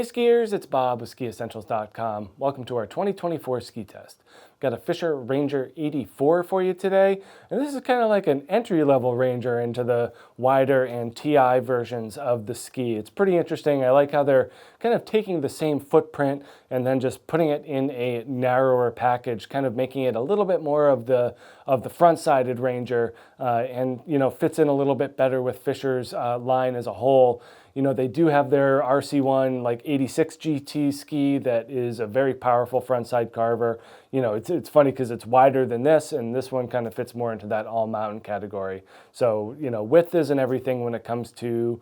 skiers, it's Bob with SkiEssentials.com. Welcome to our 2024 ski test. Got a Fischer Ranger 84 for you today, and this is kind of like an entry-level Ranger into the wider and TI versions of the ski. It's pretty interesting. I like how they're kind of taking the same footprint and then just putting it in a narrower package, kind of making it a little bit more of the front-sided Ranger, and fits in a little bit better with Fischer's line as a whole. They do have their RC1 like 86 GT ski that is a very powerful front side carver. It's funny because it's wider than this, and this one kind of fits more into that all mountain category. So, width isn't everything when it comes to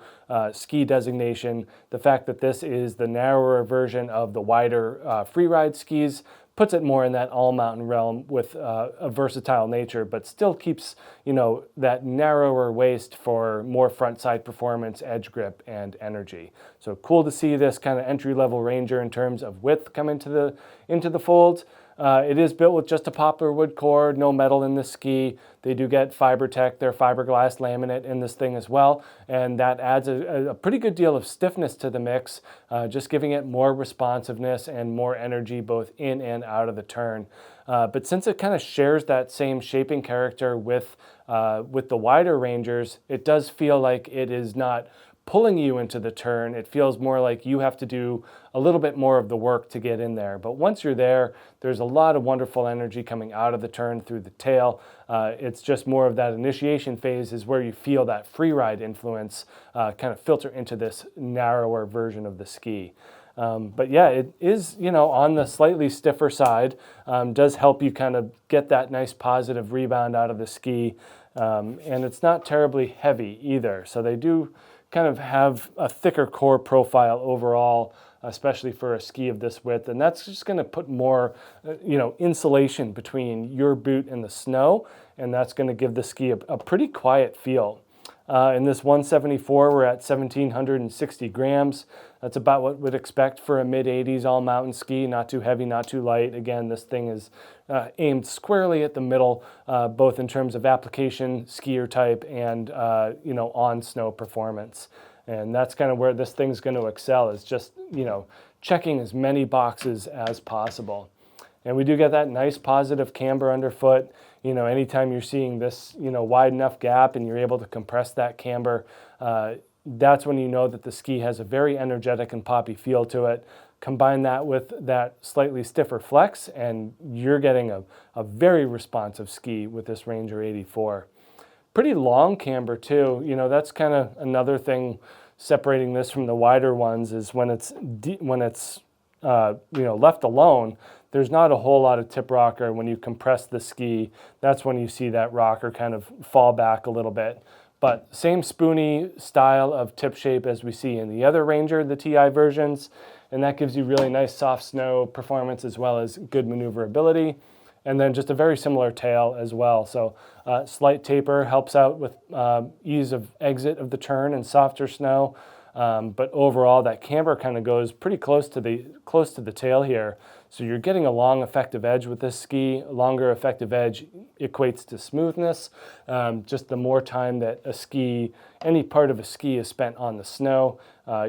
ski designation. The fact that this is the narrower version of the wider freeride skis puts it more in that all-mountain realm with a versatile nature, but still keeps, that narrower waist for more front-side performance, edge grip, and energy. So cool to see this kind of entry-level Ranger in terms of width come into the folds. It is built with just a poplar wood core, no metal in the ski. They do get FiberTech, their fiberglass laminate in this thing as well, and that adds a pretty good deal of stiffness to the mix, just giving it more responsiveness and more energy both in and out of the turn. But since it kind of shares that same shaping character with the wider Rangers, it does feel like it is not pulling you into the turn. It feels more like you have to do a little bit more of the work to get in there. But once you're there, there's a lot of wonderful energy coming out of the turn through the tail. It's just more of that initiation phase is where you feel that freeride influence kind of filter into this narrower version of the ski. But yeah, it is, on the slightly stiffer side, does help you kind of get that nice positive rebound out of the ski. And it's not terribly heavy either. So they do kind of have a thicker core profile overall, especially for a ski of this width. And that's just going to put more, insulation between your boot and the snow. And that's going to give the ski a pretty quiet feel. In this 174, we're at 1,760 grams. That's about what we'd expect for a mid-80s all-mountain ski, not too heavy, not too light. Again, this thing is aimed squarely at the middle, both in terms of application, skier type, and on-snow performance. And that's kind of where this thing's going to excel, is just, checking as many boxes as possible. And we do get that nice positive camber underfoot. Anytime you're seeing this, wide enough gap and you're able to compress that camber, that's when you know that the ski has a very energetic and poppy feel to it. Combine that with that slightly stiffer flex, and you're getting a very responsive ski with this Ranger 84. Pretty long camber too. That's kind of another thing separating this from the wider ones, is when it's left alone, there's not a whole lot of tip rocker. When you compress the ski, that's when you see that rocker kind of fall back a little bit. But same spoony style of tip shape as we see in the other Ranger, the TI versions, and that gives you really nice soft snow performance as well as good maneuverability. And then just a very similar tail as well. So slight taper helps out with ease of exit of the turn and softer snow. But overall, that camber kind of goes pretty close to the tail here. So you're getting a long effective edge with this ski. A longer effective edge equates to smoothness. Just the more time that any part of a ski is spent on the snow,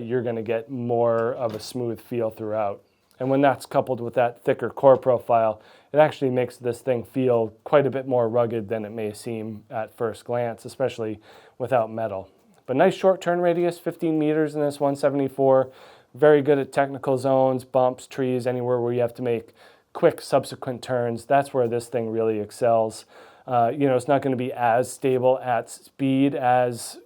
you're going to get more of a smooth feel throughout. And when that's coupled with that thicker core profile, it actually makes this thing feel quite a bit more rugged than it may seem at first glance, especially without metal. But nice short turn radius, 15 meters in this 174. Very good at technical zones, bumps, trees, anywhere where you have to make quick subsequent turns. That's where this thing really excels. It's not going to be as stable at speed as,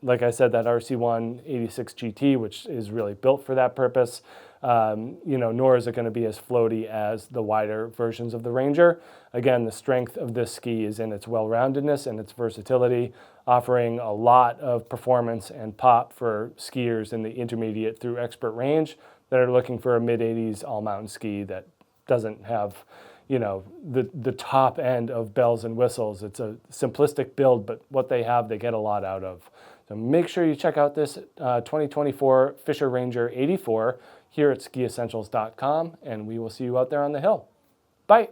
like I said, that RC1 86 GT, which is really built for that purpose. Nor is it going to be as floaty as the wider versions of the Ranger. Again, the strength of this ski is in its well-roundedness and its versatility, offering a lot of performance and pop for skiers in the intermediate through expert range that are looking for a mid-80s all-mountain ski that doesn't have, the top end of bells and whistles. It's a simplistic build, but what they have, they get a lot out of. So make sure you check out this 2024 Fischer Ranger 84 here at SkiEssentials.com, and we will see you out there on the hill. Bye.